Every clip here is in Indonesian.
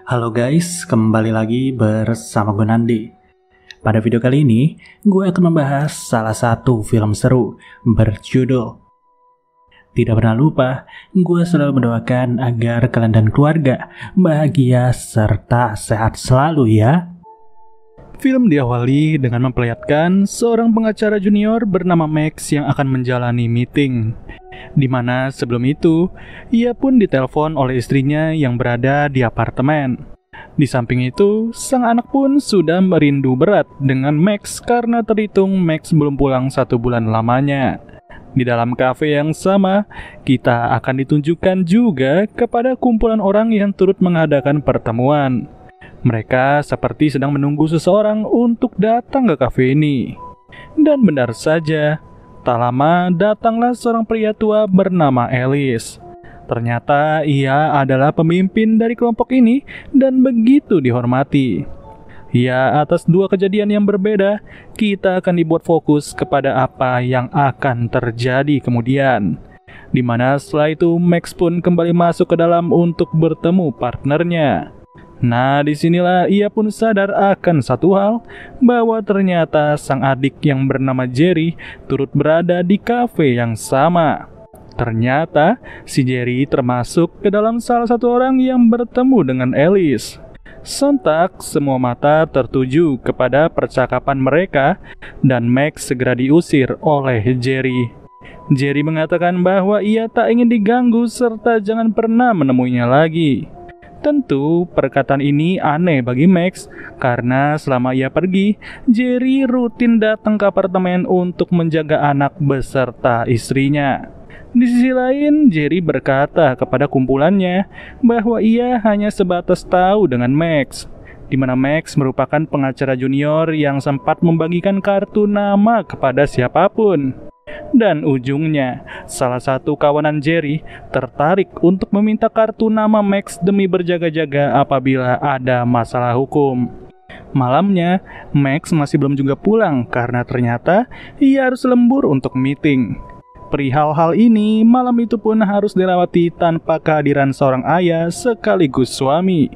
Halo guys, kembali lagi bersama gue Nandi. Pada video kali ini, gue akan membahas salah satu film seru berjudul Tidak Pernah Lupa. Gue selalu mendoakan agar kalian dan keluarga bahagia serta sehat selalu ya. Film diawali dengan memperlihatkan seorang pengacara junior bernama Max yang akan menjalani meeting, di mana sebelum itu ia pun ditelepon oleh istrinya yang berada di apartemen. Di samping itu, sang anak pun sudah merindu berat dengan Max karena terhitung Max belum pulang 1 bulan lamanya. Di dalam kafe yang sama, kita akan ditunjukkan juga kepada kumpulan orang yang turut mengadakan pertemuan. Mereka seperti sedang menunggu seseorang untuk datang ke kafe ini. Dan benar saja, tak lama datanglah seorang pria tua bernama Alice. Ternyata ia adalah pemimpin dari kelompok ini dan begitu dihormati. Ya, atas 2 kejadian yang berbeda, kita akan dibuat fokus kepada apa yang akan terjadi kemudian. Di mana setelah itu Max pun kembali masuk ke dalam untuk bertemu partnernya. Nah, disinilah ia pun sadar akan satu hal, bahwa ternyata sang adik yang bernama Jerry turut berada di kafe yang sama. Ternyata si Jerry termasuk ke dalam salah satu orang yang bertemu dengan Alice. Sontak semua mata tertuju kepada percakapan mereka dan Max segera diusir oleh Jerry. Jerry mengatakan bahwa ia tak ingin diganggu serta jangan pernah menemuinya lagi. Tentu perkataan ini aneh bagi Max karena selama ia pergi, Jerry rutin datang ke apartemen untuk menjaga anak beserta istrinya. Di sisi lain, Jerry berkata kepada kumpulannya bahwa ia hanya sebatas tahu dengan Max, di mana Max merupakan pengacara junior yang sempat membagikan kartu nama kepada siapapun. Dan ujungnya, salah satu kawanan Jerry tertarik untuk meminta kartu nama Max demi berjaga-jaga apabila ada masalah hukum. Malamnya, Max masih belum juga pulang karena ternyata ia harus lembur untuk meeting. Perihal hal ini, malam itu pun harus dilewati tanpa kehadiran seorang ayah sekaligus suami.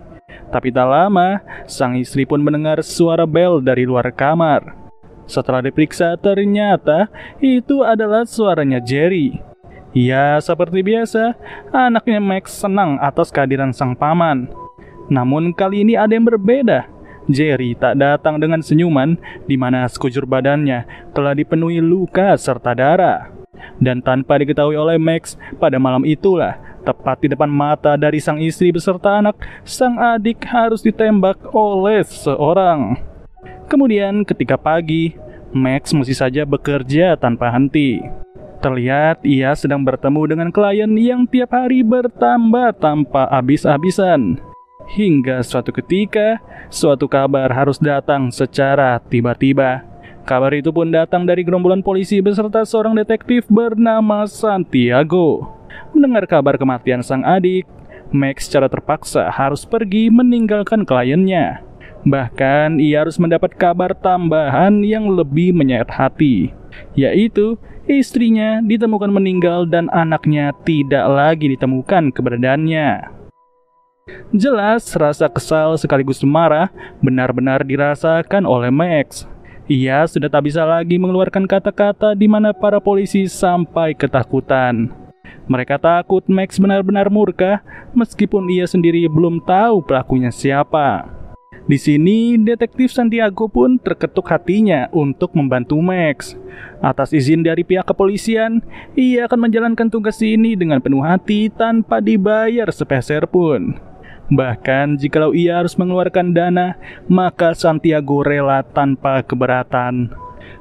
Tapi tak lama, sang istri pun mendengar suara bel dari luar kamar. Setelah diperiksa, ternyata itu adalah suaranya Jerry. Ya, seperti biasa, anaknya Max senang atas kehadiran sang paman. Namun kali ini ada yang berbeda. Jerry tak datang dengan senyuman, di mana sekujur badannya telah dipenuhi luka serta darah. Dan tanpa diketahui oleh Max, pada malam itulah, tepat di depan mata dari sang istri beserta anak, sang adik harus ditembak oleh seseorang. Kemudian ketika pagi, Max masih saja bekerja tanpa henti. Terlihat ia sedang bertemu dengan klien yang tiap hari bertambah tanpa habis-habisan. Hingga suatu ketika, suatu kabar harus datang secara tiba-tiba. Kabar itu pun datang dari gerombolan polisi beserta seorang detektif bernama Santiago. Mendengar kabar kematian sang adik, Max secara terpaksa harus pergi meninggalkan kliennya. Bahkan ia harus mendapat kabar tambahan yang lebih menyayat hati, yaitu istrinya ditemukan meninggal dan anaknya tidak lagi ditemukan keberadaannya. Jelas rasa kesal sekaligus marah benar-benar dirasakan oleh Max. Ia sudah tak bisa lagi mengeluarkan kata-kata di mana para polisi sampai ketakutan. Mereka takut Max benar-benar murka meskipun ia sendiri belum tahu pelakunya siapa. Di sini, detektif Santiago pun terketuk hatinya untuk membantu Max. Atas izin dari pihak kepolisian, ia akan menjalankan tugas ini dengan penuh hati tanpa dibayar sepeser pun. Bahkan jikalau ia harus mengeluarkan dana, maka Santiago rela tanpa keberatan.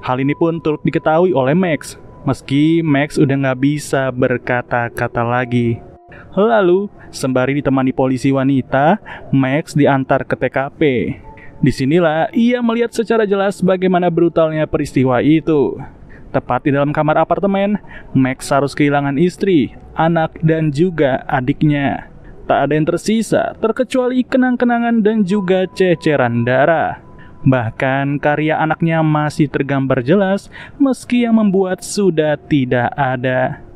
Hal ini pun turut diketahui oleh Max, meski Max udah gak bisa berkata-kata lagi. Lalu, sembari ditemani polisi wanita, Max diantar ke TKP. Disinilah ia melihat secara jelas bagaimana brutalnya peristiwa itu. Tepat di dalam kamar apartemen, Max harus kehilangan istri, anak, dan juga adiknya. Tak ada yang tersisa, terkecuali kenang-kenangan dan juga ceceran darah. Bahkan karya anaknya masih tergambar jelas, meski yang membuat sudah tidak ada.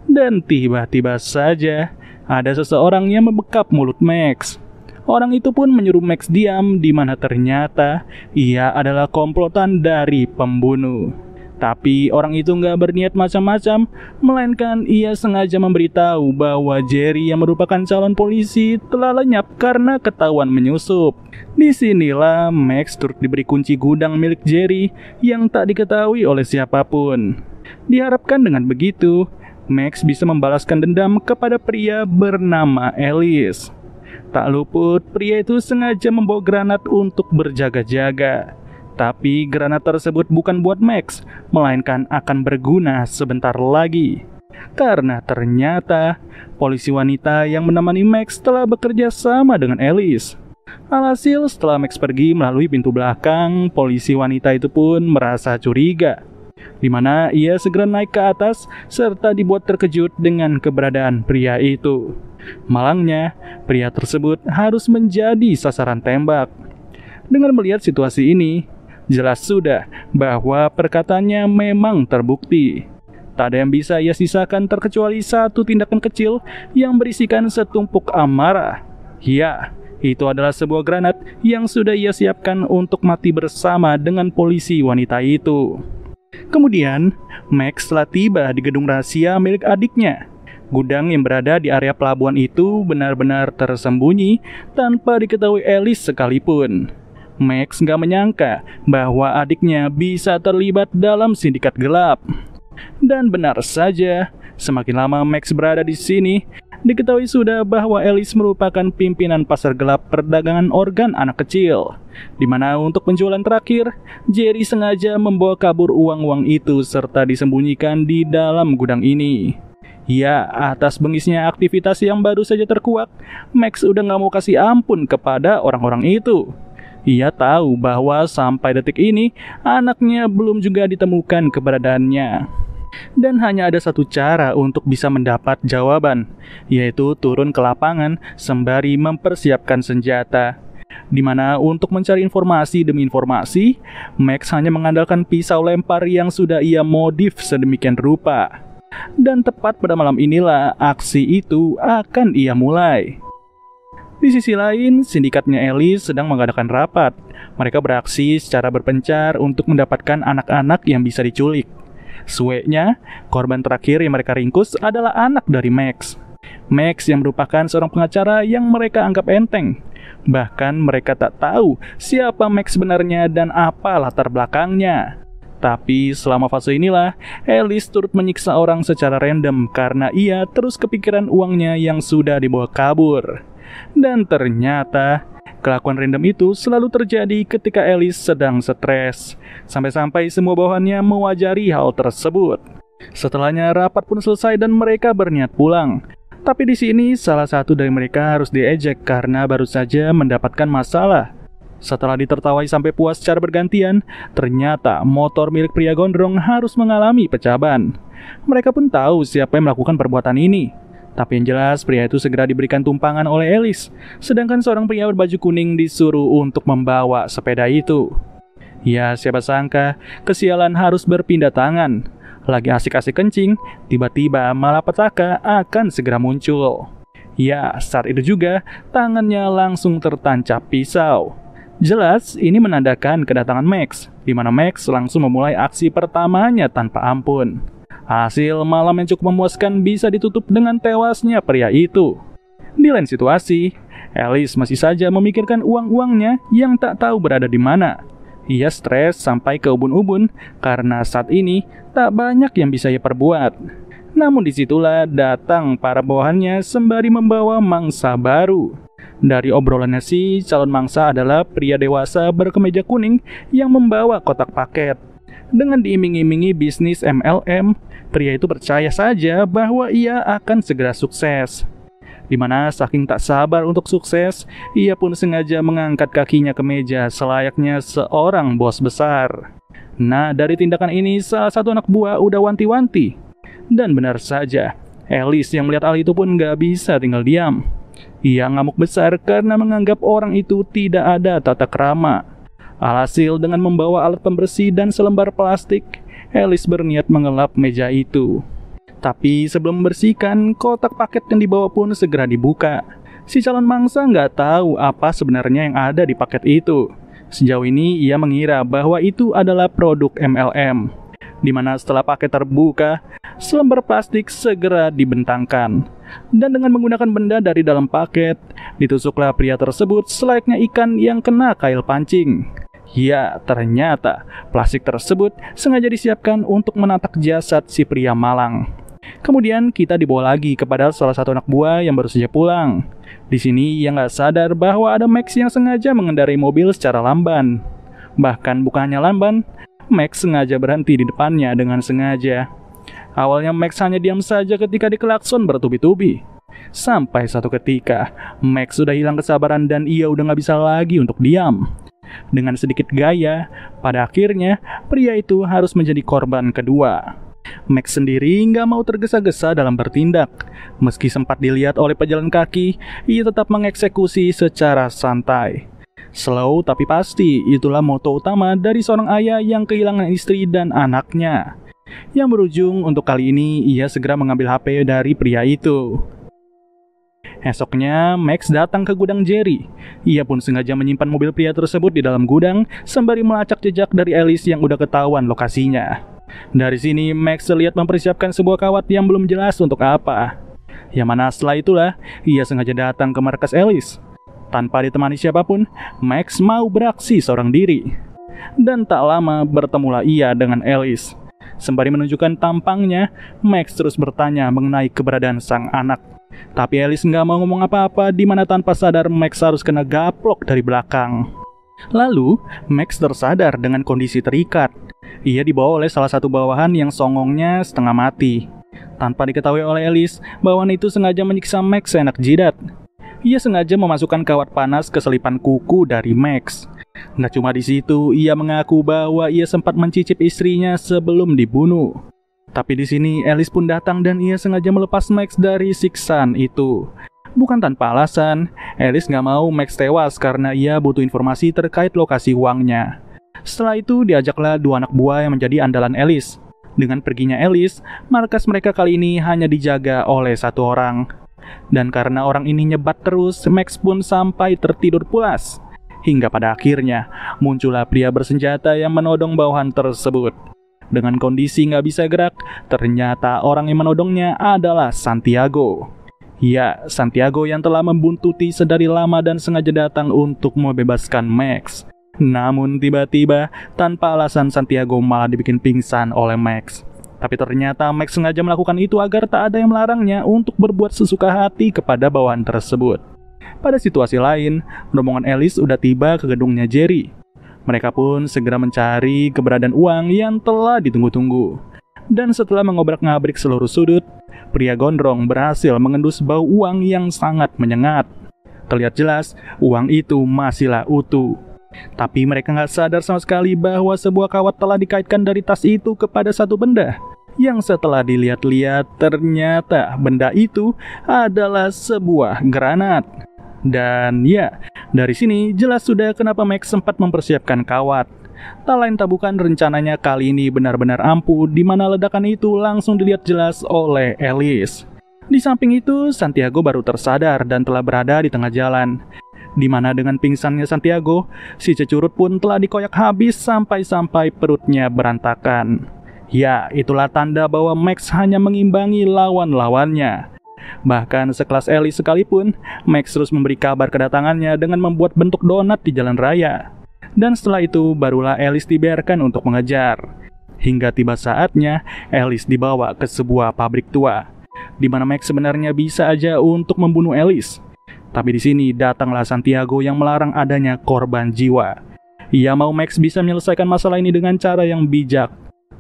Dan tiba-tiba saja, ada seseorang yang membekap mulut Max. Orang itu pun menyuruh Max diam, di mana ternyata ia adalah komplotan dari pembunuh. Tapi orang itu nggak berniat macam-macam, melainkan ia sengaja memberitahu bahwa Jerry yang merupakan calon polisi telah lenyap karena ketahuan menyusup. Disinilah Max turut diberi kunci gudang milik Jerry yang tak diketahui oleh siapapun. Diharapkan dengan begitu, Max bisa membalaskan dendam kepada pria bernama Ellis. Tak luput, pria itu sengaja membawa granat untuk berjaga-jaga. Tapi granat tersebut bukan buat Max, melainkan akan berguna sebentar lagi. Karena ternyata polisi wanita yang menemani Max telah bekerja sama dengan Ellis. Alhasil setelah Max pergi melalui pintu belakang, polisi wanita itu pun merasa curiga, di mana ia segera naik ke atas serta dibuat terkejut dengan keberadaan pria itu. Malangnya, pria tersebut harus menjadi sasaran tembak. Dengan melihat situasi ini, jelas sudah bahwa perkataannya memang terbukti. Tak ada yang bisa ia sisakan terkecuali satu tindakan kecil yang berisikan setumpuk amarah. Ya, itu adalah sebuah granat yang sudah ia siapkan untuk mati bersama dengan polisi wanita itu. Kemudian, Max telah tiba di gedung rahasia milik adiknya. Gudang yang berada di area pelabuhan itu benar-benar tersembunyi tanpa diketahui Ellis sekalipun. Max nggak menyangka bahwa adiknya bisa terlibat dalam sindikat gelap. Dan benar saja, semakin lama Max berada di sini, diketahui sudah bahwa Ellis merupakan pimpinan pasar gelap perdagangan organ anak kecil, di mana untuk penjualan terakhir, Jerry sengaja membawa kabur uang-uang itu serta disembunyikan di dalam gudang ini. Ya, atas bengisnya aktivitas yang baru saja terkuak, Max udah nggak mau kasih ampun kepada orang-orang itu. Ia tahu bahwa sampai detik ini anaknya belum juga ditemukan keberadaannya. Dan hanya ada satu cara untuk bisa mendapat jawaban, yaitu turun ke lapangan sembari mempersiapkan senjata. Di mana untuk mencari informasi demi informasi, Max hanya mengandalkan pisau lempar yang sudah ia modif sedemikian rupa. Dan tepat pada malam inilah aksi itu akan ia mulai. Di sisi lain, sindikatnya Ellis sedang mengadakan rapat. Mereka beraksi secara berpencar untuk mendapatkan anak-anak yang bisa diculik. Sueknya, korban terakhir yang mereka ringkus adalah anak dari Max. Max yang merupakan seorang pengacara yang mereka anggap enteng. Bahkan mereka tak tahu siapa Max sebenarnya dan apa latar belakangnya. Tapi selama fase inilah, Ellis turut menyiksa orang secara random karena ia terus kepikiran uangnya yang sudah dibawa kabur. Dan ternyata kelakuan random itu selalu terjadi ketika Ellis sedang stres, sampai-sampai semua bawahannya mewajari hal tersebut. Setelahnya rapat pun selesai dan mereka berniat pulang. Tapi di sini salah satu dari mereka harus diejek karena baru saja mendapatkan masalah. Setelah ditertawai sampai puas secara bergantian, ternyata motor milik pria gondrong harus mengalami pecah ban. Mereka pun tahu siapa yang melakukan perbuatan ini. Tapi yang jelas pria itu segera diberikan tumpangan oleh Ellis, sedangkan seorang pria berbaju kuning disuruh untuk membawa sepeda itu. Ya, siapa sangka kesialan harus berpindah tangan. Lagi asik-asik kencing, tiba-tiba malapetaka akan segera muncul. Ya, saat itu juga tangannya langsung tertancap pisau. Jelas ini menandakan kedatangan Max, di mana Max langsung memulai aksi pertamanya tanpa ampun. Hasil malam yang cukup memuaskan bisa ditutup dengan tewasnya pria itu. Di lain situasi, Ellis masih saja memikirkan uang-uangnya yang tak tahu berada di mana. Ia stres sampai ke ubun-ubun karena saat ini tak banyak yang bisa ia perbuat. Namun disitulah datang para bawahannya sembari membawa mangsa baru. Dari obrolannya sih, calon mangsa adalah pria dewasa berkemeja kuning yang membawa kotak paket. Dengan diiming-imingi bisnis MLM, pria itu percaya saja bahwa ia akan segera sukses. Dimana saking tak sabar untuk sukses, ia pun sengaja mengangkat kakinya ke meja selayaknya seorang bos besar. Nah, dari tindakan ini salah satu anak buah udah wanti-wanti. Dan benar saja, Ellis yang melihat hal itu pun gak bisa tinggal diam. Ia ngamuk besar karena menganggap orang itu tidak ada tata krama. Alhasil dengan membawa alat pembersih dan selembar plastik, Ellis berniat mengelap meja itu. Tapi sebelum membersihkan, kotak paket yang dibawa pun segera dibuka. Si calon mangsa nggak tahu apa sebenarnya yang ada di paket itu. Sejauh ini ia mengira bahwa itu adalah produk MLM, di mana setelah paket terbuka, selembar plastik segera dibentangkan. Dan dengan menggunakan benda dari dalam paket, ditusuklah pria tersebut selayaknya ikan yang kena kail pancing. Ya, ternyata plastik tersebut sengaja disiapkan untuk menatak jasad si pria malang. Kemudian kita dibawa lagi kepada salah satu anak buah yang baru saja pulang. Di sini ia nggak sadar bahwa ada Max yang sengaja mengendarai mobil secara lamban. Bahkan bukan hanya lamban, Max sengaja berhenti di depannya dengan sengaja. Awalnya Max hanya diam saja ketika dikelakson bertubi-tubi. Sampai satu ketika, Max sudah hilang kesabaran dan ia udah nggak bisa lagi untuk diam. Dengan sedikit gaya, pada akhirnya pria itu harus menjadi korban kedua. Max sendiri nggak mau tergesa-gesa dalam bertindak. Meski sempat dilihat oleh pejalan kaki, ia tetap mengeksekusi secara santai. Slow tapi pasti, itulah moto utama dari seorang ayah yang kehilangan istri dan anaknya. Yang berujung untuk kali ini ia segera mengambil HP dari pria itu. Esoknya, Max datang ke gudang Jerry. Ia pun sengaja menyimpan mobil pria tersebut di dalam gudang sembari melacak jejak dari Alice yang udah ketahuan lokasinya. Dari sini, Max terlihat mempersiapkan sebuah kawat yang belum jelas untuk apa. Yang mana setelah itulah, ia sengaja datang ke markas Alice. Tanpa ditemani siapapun, Max mau beraksi seorang diri. Dan tak lama bertemulah ia dengan Alice. Sembari menunjukkan tampangnya, Max terus bertanya mengenai keberadaan sang anak. Tapi Alice nggak mau ngomong apa-apa, di mana tanpa sadar Max harus kena gaplok dari belakang. Lalu, Max tersadar dengan kondisi terikat. Ia dibawa oleh salah satu bawahan yang songongnya setengah mati. Tanpa diketahui oleh Alice, bawahan itu sengaja menyiksa Max seenak jidat. Ia sengaja memasukkan kawat panas ke selipan kuku dari Max. Nggak cuma di situ, ia mengaku bahwa ia sempat mencicip istrinya sebelum dibunuh. Tapi di sini Alice pun datang dan ia sengaja melepas Max dari siksaan itu. Bukan tanpa alasan, Alice nggak mau Max tewas karena ia butuh informasi terkait lokasi uangnya. Setelah itu diajaklah dua anak buah yang menjadi andalan Alice. Dengan perginya Alice, markas mereka kali ini hanya dijaga oleh satu orang. Dan karena orang ini nyebat terus, Max pun sampai tertidur pulas. Hingga pada akhirnya, muncullah pria bersenjata yang menodong bawahan tersebut. Dengan kondisi nggak bisa gerak, ternyata orang yang menodongnya adalah Santiago. Ya, Santiago yang telah membuntuti sedari lama dan sengaja datang untuk membebaskan Max. Namun tiba-tiba, tanpa alasan Santiago malah dibikin pingsan oleh Max. Tapi ternyata Max sengaja melakukan itu agar tak ada yang melarangnya untuk berbuat sesuka hati kepada bawahan tersebut. Pada situasi lain, rombongan Alice udah tiba ke gedungnya Jerry. Mereka pun segera mencari keberadaan uang yang telah ditunggu-tunggu. Dan setelah mengobrak-ngabrik seluruh sudut, pria gondrong berhasil mengendus bau uang yang sangat menyengat. Terlihat jelas, uang itu masihlah utuh. Tapi mereka nggak sadar sama sekali bahwa sebuah kawat telah dikaitkan dari tas itu kepada satu benda. Yang setelah dilihat-lihat, ternyata benda itu adalah sebuah granat. Dan ya, dari sini jelas sudah kenapa Max sempat mempersiapkan kawat. Tak lain tak bukan rencananya kali ini benar-benar ampuh, di mana ledakan itu langsung dilihat jelas oleh Alice. Di samping itu, Santiago baru tersadar dan telah berada di tengah jalan. Di mana dengan pingsannya Santiago, si cecurut pun telah dikoyak habis sampai-sampai perutnya berantakan. Ya, itulah tanda bahwa Max hanya mengimbangi lawan-lawannya. Bahkan sekelas Alice sekalipun, Max terus memberi kabar kedatangannya dengan membuat bentuk donat di jalan raya. Dan setelah itu, barulah Alice dibiarkan untuk mengejar. Hingga tiba saatnya, Alice dibawa ke sebuah pabrik tua, di mana Max sebenarnya bisa aja untuk membunuh Alice. Tapi di sini datanglah Santiago yang melarang adanya korban jiwa. Ia mau Max bisa menyelesaikan masalah ini dengan cara yang bijak.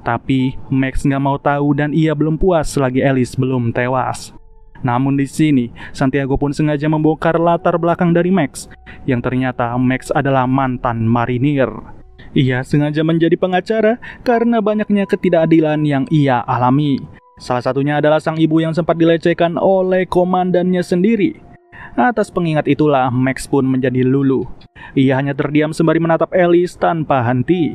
Tapi Max nggak mau tahu dan ia belum puas selagi Alice belum tewas. Namun di sini Santiago pun sengaja membongkar latar belakang dari Max, yang ternyata Max adalah mantan marinir. Ia sengaja menjadi pengacara karena banyaknya ketidakadilan yang ia alami. Salah satunya adalah sang ibu yang sempat dilecehkan oleh komandannya sendiri. Atas pengingat itulah Max pun menjadi luluh. Ia hanya terdiam sembari menatap Alice tanpa henti.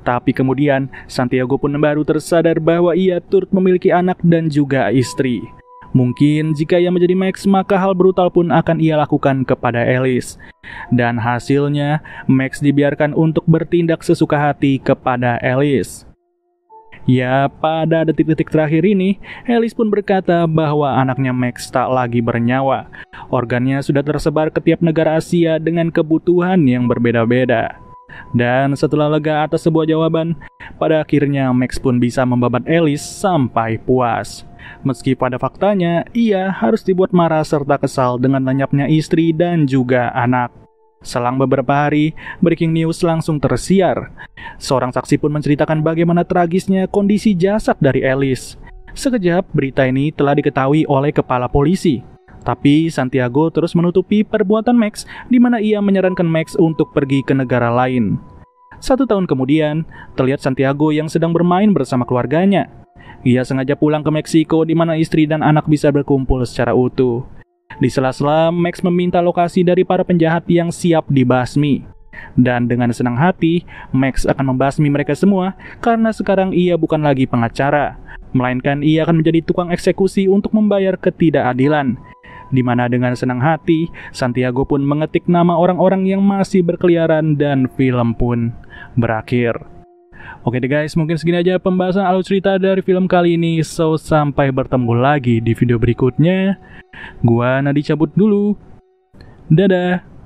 Tapi kemudian Santiago pun baru tersadar bahwa ia turut memiliki anak dan juga istri. Mungkin jika ia menjadi Max, maka hal brutal pun akan ia lakukan kepada Alice. Dan hasilnya, Max dibiarkan untuk bertindak sesuka hati kepada Alice. Ya, pada detik-detik terakhir ini, Alice pun berkata bahwa anaknya Max tak lagi bernyawa. Organnya sudah tersebar ke tiap negara Asia dengan kebutuhan yang berbeda-beda. Dan setelah lega atas sebuah jawaban, pada akhirnya Max pun bisa membabat Alice sampai puas. Meski pada faktanya, ia harus dibuat marah serta kesal dengan lenyapnya istri dan juga anak. Selang beberapa hari, breaking news langsung tersiar. Seorang saksi pun menceritakan bagaimana tragisnya kondisi jasad dari Alice. Sekejap, berita ini telah diketahui oleh kepala polisi. Tapi Santiago terus menutupi perbuatan Max, di mana ia menyarankan Max untuk pergi ke negara lain. 1 tahun kemudian, terlihat Santiago yang sedang bermain bersama keluarganya. Ia sengaja pulang ke Meksiko, di mana istri dan anak bisa berkumpul secara utuh. Di sela-sela, Max meminta lokasi dari para penjahat yang siap dibasmi. Dan dengan senang hati, Max akan membasmi mereka semua karena sekarang ia bukan lagi pengacara, melainkan ia akan menjadi tukang eksekusi untuk membayar ketidakadilan. Di mana dengan senang hati, Santiago pun mengetik nama orang-orang yang masih berkeliaran dan film pun berakhir. Oke deh guys, mungkin segini aja pembahasan alur cerita dari film kali ini. So, sampai bertemu lagi di video berikutnya. Gua Nadi cabut dulu. Dadah.